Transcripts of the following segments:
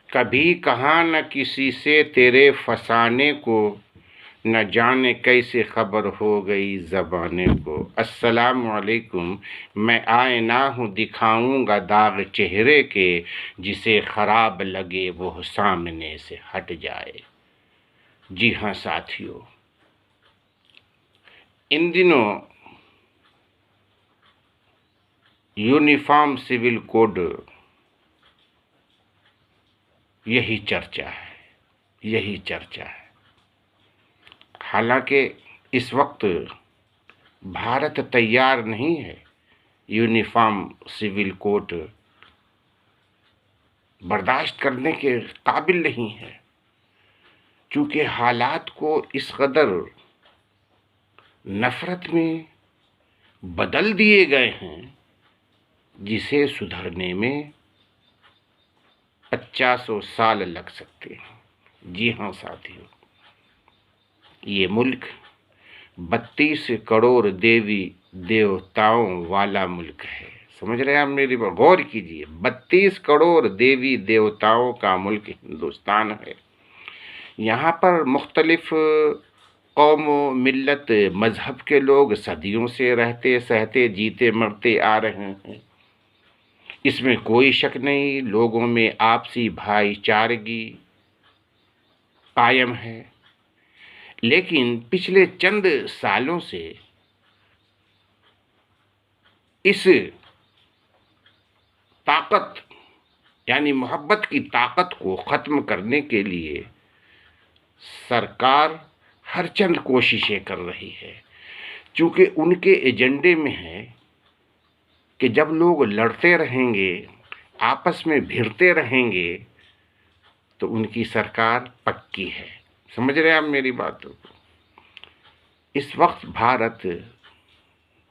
कभी कहा न किसी से तेरे फसाने को, न जाने कैसे खबर हो गई ज़बाने को। अस्सलाम वालेकुम। मैं आईना हूँ, दिखाऊंगा दाग चेहरे के, जिसे ख़राब लगे वो सामने से हट जाए। जी हाँ साथियों, इन दिनों यूनिफॉर्म सिविल कोड, यही चर्चा है, यही चर्चा है। हालांकि इस वक्त भारत तैयार नहीं है यूनिफॉर्म सिविल कोड बर्दाश्त करने के काबिल नहीं है, क्योंकि हालात को इस कदर नफरत में बदल दिए गए हैं जिसे सुधरने में 50 साल लग सकते हैं। जी हाँ साथियों, ये मुल्क 32 करोड़ देवी देवताओं वाला मुल्क है। समझ रहे हैं आप मेरी बात? गौर कीजिए, 32 करोड़ देवी देवताओं का मुल्क हिंदुस्तान है। यहाँ पर मुख्तलिफ कौम मिल्लत मज़हब के लोग सदियों से रहते सहते जीते मरते आ रहे हैं। इसमें कोई शक नहीं, लोगों में आपसी भाईचारगी कायम है। लेकिन पिछले चंद सालों से इस ताकत यानी मोहब्बत की ताकत को ख़त्म करने के लिए सरकार हर चंद कोशिशें कर रही है, क्योंकि उनके एजेंडे में है कि जब लोग लड़ते रहेंगे, आपस में भिड़ते रहेंगे, तो उनकी सरकार पक्की है। समझ रहे हैं आप मेरी बातों को? इस वक्त भारत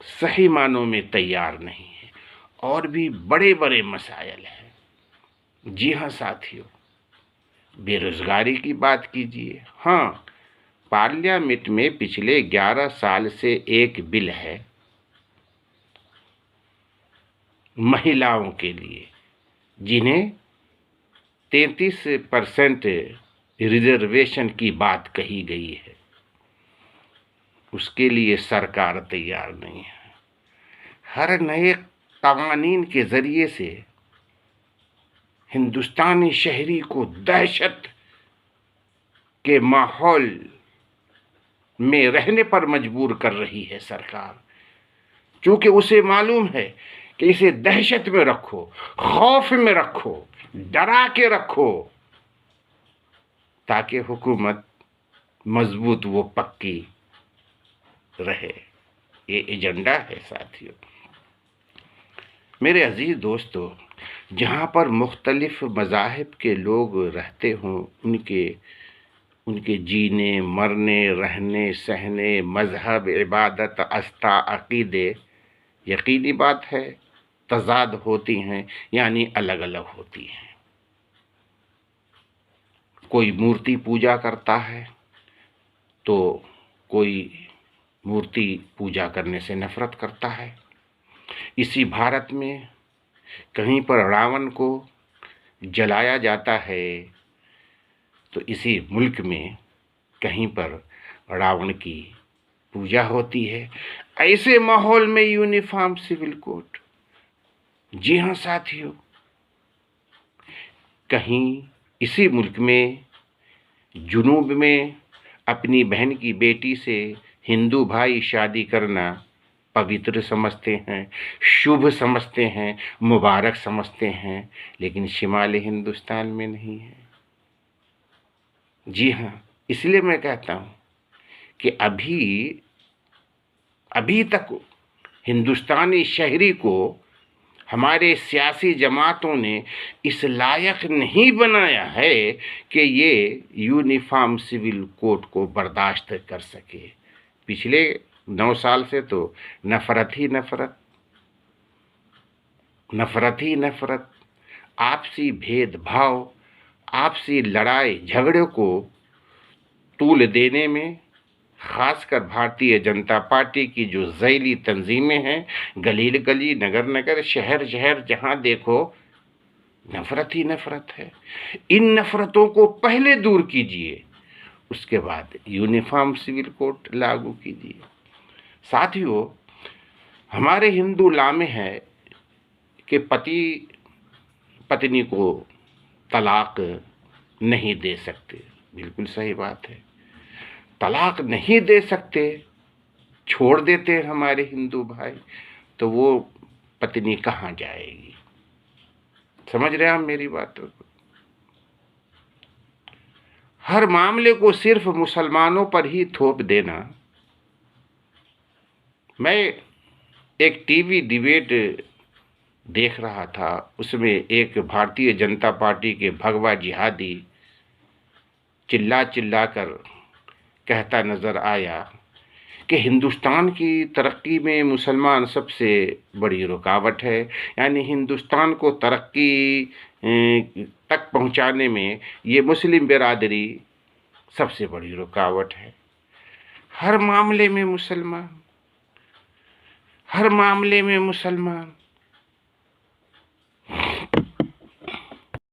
सही मानों में तैयार नहीं है और भी बड़े बड़े मसाइल हैं। जी हाँ साथियों, बेरोजगारी की बात कीजिए। हाँ, पार्लियामेंट में पिछले 11 साल से एक बिल है महिलाओं के लिए, जिन्हें 33% रिजर्वेशन की बात कही गई है। उसके लिए सरकार तैयार नहीं है। हर नए कवानीन के ज़रिए से हिंदुस्तानी शहरी को दहशत के माहौल में रहने पर मजबूर कर रही है सरकार, क्योंकि उसे मालूम है कि इसे दहशत में रखो, खौफ में रखो, डरा के रखो, ताकि हुकूमत मजबूत व पक्की रहे। ये एजेंडा है साथियों। मेरे अजीज दोस्तों, जहाँ पर मुख्तलिफ मज़ाहिब के लोग रहते हों, उनके जीने मरने रहने सहने मज़हब इबादत आस्था अक़ीदे, यकीनी बात है तज़ाद होती हैं, यानी अलग अलग होती हैं। कोई मूर्ति पूजा करता है तो कोई मूर्ति पूजा करने से नफरत करता है। इसी भारत में कहीं पर रावण को जलाया जाता है, तो इसी मुल्क में कहीं पर रावण की पूजा होती है। ऐसे माहौल में यूनिफॉर्म सिविल कोड, जी हाँ साथियों, कहीं इसी मुल्क में जुनूब में अपनी बहन की बेटी से हिंदू भाई शादी करना पवित्र समझते हैं, शुभ समझते हैं, मुबारक समझते हैं, लेकिन शिमाली हिंदुस्तान में नहीं है। जी हाँ, इसलिए मैं कहता हूँ कि अभी तक हिंदुस्तानी शहरी को हमारे सियासी जमातों ने इस लायक नहीं बनाया है कि ये यूनिफॉर्म सिविल कोड को बर्दाश्त कर सके। पिछले 9 साल से तो नफरत ही नफरत, नफरत ही नफरत, आपसी भेदभाव, आपसी लड़ाई झगड़े को तूल देने में खासकर भारतीय जनता पार्टी की जो ज़ैली तंजीमें हैं, गली गली नगर नगर शहर शहर जहाँ देखो नफरत ही नफरत है। इन नफरतों को पहले दूर कीजिए, उसके बाद यूनिफॉर्म सिविल कोड लागू कीजिए। साथियों, हमारे हिंदू लॉ में है कि पति पत्नी को तलाक नहीं दे सकते। बिल्कुल सही बात है, तलाक नहीं दे सकते, छोड़ देते हैं हमारे हिंदू भाई, तो वो पत्नी कहाँ जाएगी? समझ रहे हैं आप मेरी बातों को? हर मामले को सिर्फ मुसलमानों पर ही थोप देना। मैं एक टीवी डिबेट देख रहा था, उसमें एक भारतीय जनता पार्टी के भगवा जिहादी चिल्ला चिल्ला कर कहता नजर आया कि हिंदुस्तान की तरक्की में मुसलमान सबसे बड़ी रुकावट है, यानी हिंदुस्तान को तरक्की तक पहुंचाने में ये मुस्लिम बिरादरी सबसे बड़ी रुकावट है। हर मामले में मुसलमान, हर मामले में मुसलमान।